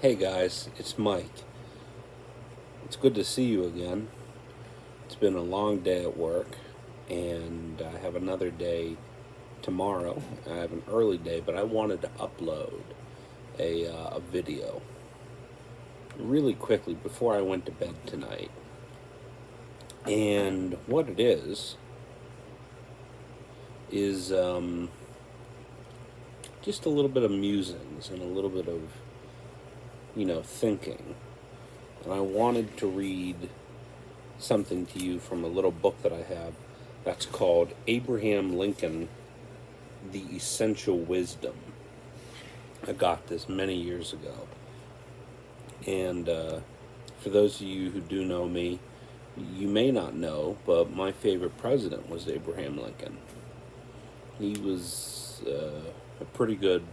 Hey guys, it's Mike. It's good to see you again. It's been a long day at work, and I have another day tomorrow. I have an early day, but I wanted to upload a video really quickly before I went to bed tonight. And what it is just a little bit of musings and a little bit of, thinking. And I wanted to read something to you from a little book that I have that's called Abraham Lincoln, The Essential Wisdom. I got this many years ago. And for those of you who do know me, you may not know, but my favorite president was Abraham Lincoln. He was a pretty good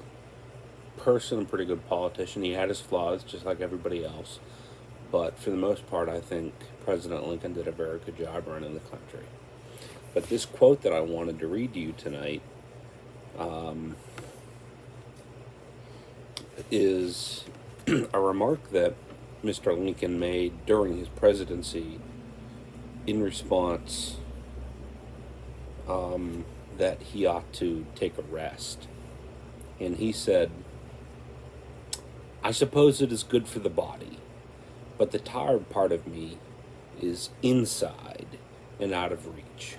person, a pretty good politician. He had his flaws, just like everybody else. But for the most part, I think President Lincoln did a very good job running the country. But this quote that I wanted to read to you tonight is a remark that Mr. Lincoln made during his presidency in response that he ought to take a rest. And he said, "I suppose it is good for the body, but the tired part of me is inside and out of reach."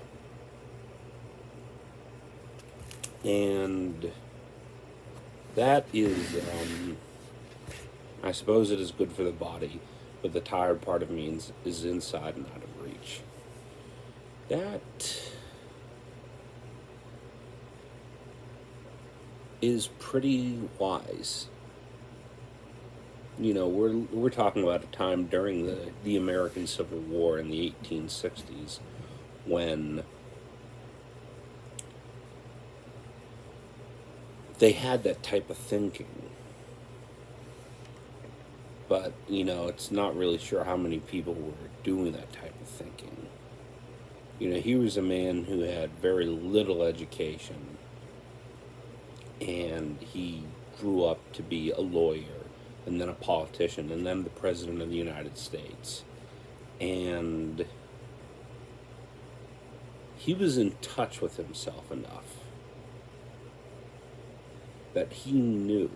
And that is, I suppose it is good for the body, but the tired part of me is inside and out of reach. That is pretty wise. We're talking about a time during the American Civil War in the 1860s when they had that type of thinking. But, it's not really sure how many people were doing that type of thinking. He was a man who had very little education, and he grew up to be a lawyer, and then a politician, and then the President of the United States. And he was in touch with himself enough that he knew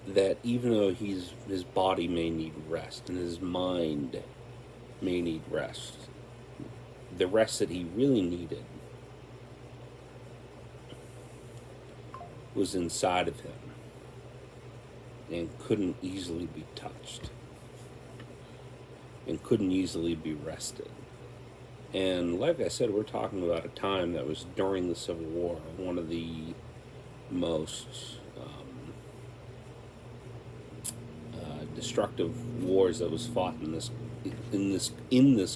that even though his body may need rest and his mind may need rest, the rest that he really needed was inside of him and couldn't easily be touched and couldn't easily be rested. And like I said, we're talking about a time that was during the Civil War, one of the most destructive wars that was fought in this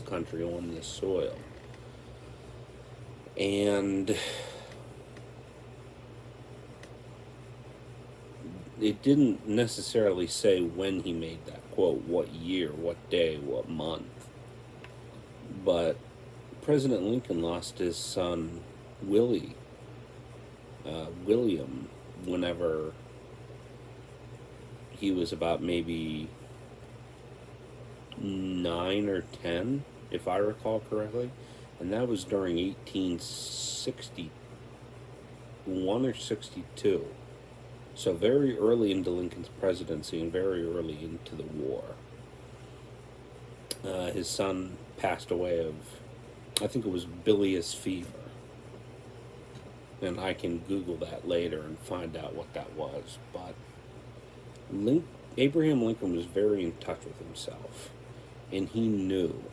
country on this soil. And it didn't necessarily say when he made that quote, what year, what day, what month. But President Lincoln lost his son, William, whenever he was about maybe 9 or 10, if I recall correctly. And that was during 1861 or 62. So very early into Lincoln's presidency and very early into the war. His son passed away of, I think it was bilious fever. And I can Google that later and find out what that was. But Abraham Lincoln was very in touch with himself. And he knew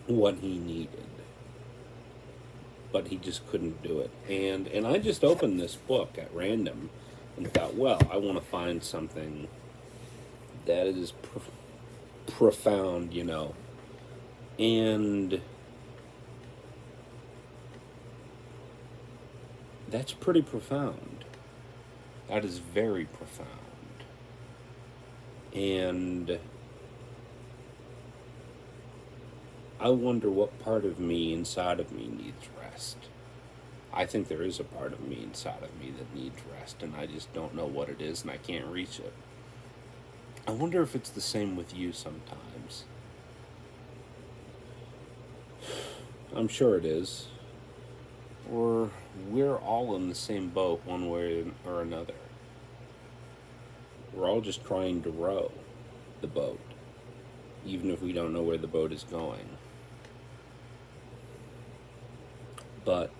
what he needed. But he just couldn't do it. And I just opened this book at random and thought, well, I want to find something that is profound, And that's pretty profound. That is very profound. And I wonder what part of me, inside of me, needs rest. I think there is a part of me inside of me that needs rest, and I just don't know what it is, and I can't reach it. I wonder if it's the same with you sometimes. I'm sure it is. Or we're all in the same boat one way or another. We're all just trying to row the boat, even if we don't know where the boat is going. But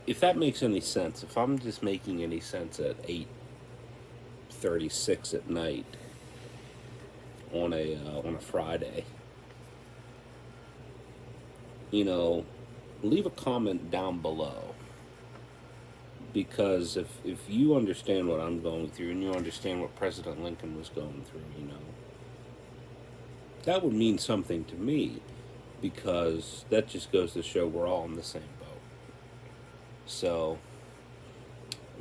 if that makes any sense, if I'm just making any sense at 8:36 at night on a Friday, leave a comment down below, because if you understand what I'm going through and you understand what President Lincoln was going through, that would mean something to me, because that just goes to show we're all in the same boat. So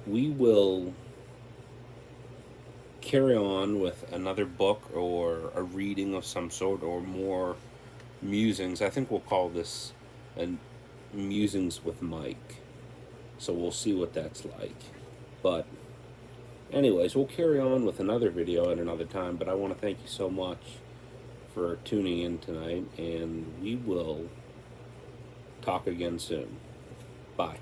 we will carry on with another book or a reading of some sort, or more musings. I think we'll call this Musings with Mike. So we'll see what that's like. But anyways, we'll carry on with another video at another time. But I want to thank you so much for tuning in tonight, and we will talk again soon. Bye.